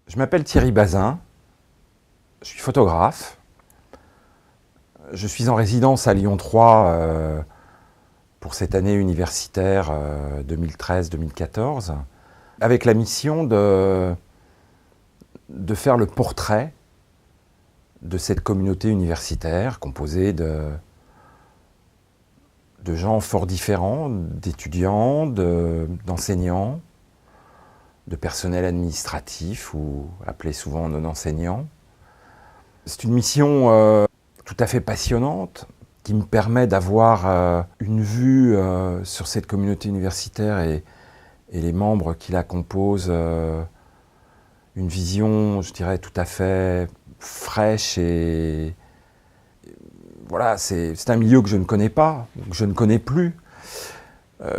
Je m'appelle Thierry Bazin, je suis photographe. Je suis en résidence à Lyon 3 pour cette année universitaire 2013-2014, avec la mission de faire le portrait de cette communauté universitaire composée de gens fort différents, d'étudiants, d'enseignants, de personnel administratif ou appelé souvent non-enseignants. C'est une mission tout à fait passionnante qui me permet d'avoir une vue sur cette communauté universitaire et les membres qui la composent, une vision, je dirais, tout à fait fraîche et voilà, c'est un milieu que je ne connais pas, que je ne connais plus.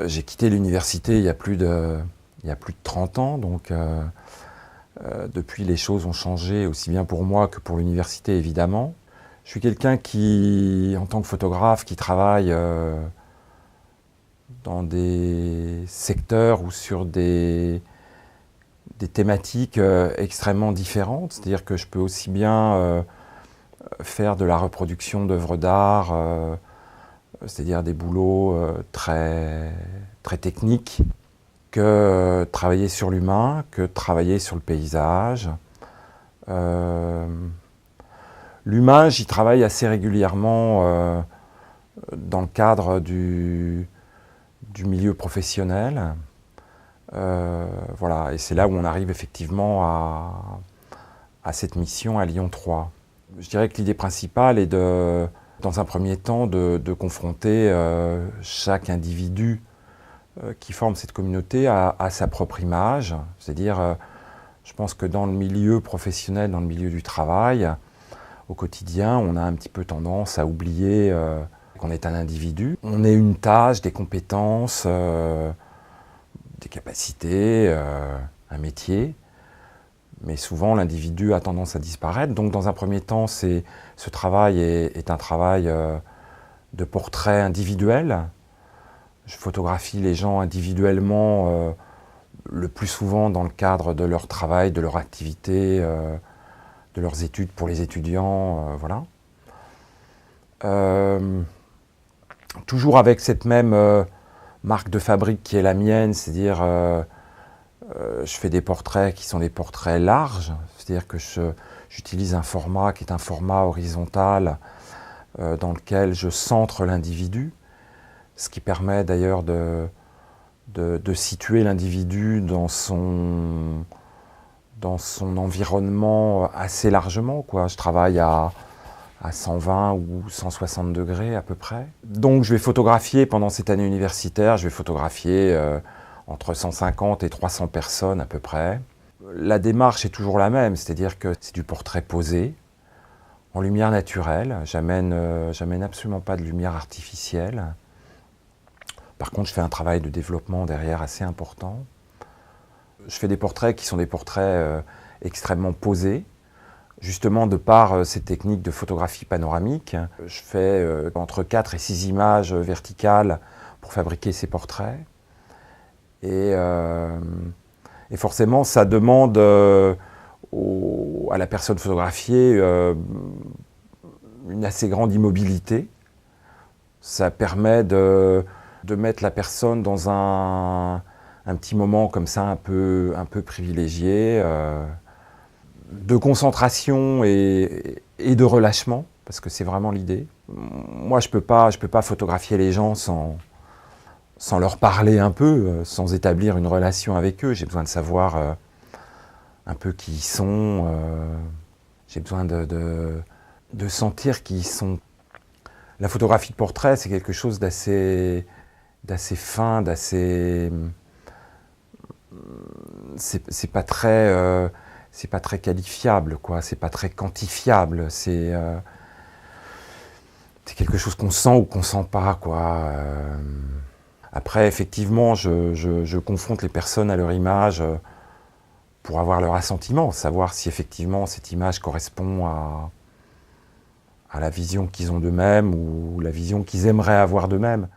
J'ai quitté l'université il y a plus de 30 ans, donc depuis les choses ont changé, aussi bien pour moi que pour l'université évidemment. Je suis quelqu'un qui, en tant que photographe, qui travaille dans des secteurs ou sur des thématiques extrêmement différentes. C'est-à-dire que je peux aussi bien faire de la reproduction d'œuvres d'art, c'est-à-dire des boulots très techniques, que travailler sur l'humain, que travailler sur le paysage. L'humain, j'y travaille assez régulièrement dans le cadre du milieu professionnel. Voilà, et c'est là où on arrive effectivement à cette mission à Lyon 3. Je dirais que l'idée principale est dans un premier temps, de confronter chaque individu qui forme cette communauté à sa propre image. C'est-à-dire, je pense que dans le milieu professionnel, dans le milieu du travail, au quotidien, on a un petit peu tendance à oublier qu'on est un individu. On est une tâche, des compétences, des capacités, un métier. Mais souvent, l'individu a tendance à disparaître. Donc, dans un premier temps, ce travail est un travail de portrait individuel. Je photographie les gens individuellement, le plus souvent dans le cadre de leur travail, de leur activité, de leurs études pour les étudiants, voilà. Toujours avec cette même marque de fabrique qui est la mienne, c'est-à-dire je fais des portraits qui sont des portraits larges, c'est-à-dire que j'utilise un format qui est un format horizontal dans lequel je centre l'individu, ce qui permet d'ailleurs de situer l'individu dans son environnement assez largement, quoi. Je travaille à 120 ou 160 degrés à peu près. Donc je vais photographier pendant cette année universitaire, je vais photographier entre 150 et 300 personnes à peu près. La démarche est toujours la même, c'est-à-dire que c'est du portrait posé, en lumière naturelle. J'amène absolument pas de lumière artificielle. Par contre, je fais un travail de développement derrière assez important. Je fais des portraits qui sont des portraits extrêmement posés, justement de par cette technique de photographie panoramique. Je fais entre 4 et 6 images verticales pour fabriquer ces portraits. Et forcément, ça demande à la personne photographiée une assez grande immobilité. Ça permet de mettre la personne dans un petit moment comme ça un peu privilégié, de concentration et de relâchement, parce que c'est vraiment l'idée. Moi, je peux pas photographier les gens sans leur parler un peu, sans établir une relation avec eux. J'ai besoin de savoir un peu qui ils sont, j'ai besoin de sentir qui ils sont. La photographie de portrait, c'est quelque chose d'assez fin, d'assez... C'est pas très qualifiable, quoi. C'est pas très quantifiable. C'est quelque chose qu'on sent ou qu'on sent pas, quoi. Après, effectivement, je confronte les personnes à leur image pour avoir leur assentiment, savoir si effectivement cette image correspond à la vision qu'ils ont d'eux-mêmes ou la vision qu'ils aimeraient avoir d'eux-mêmes.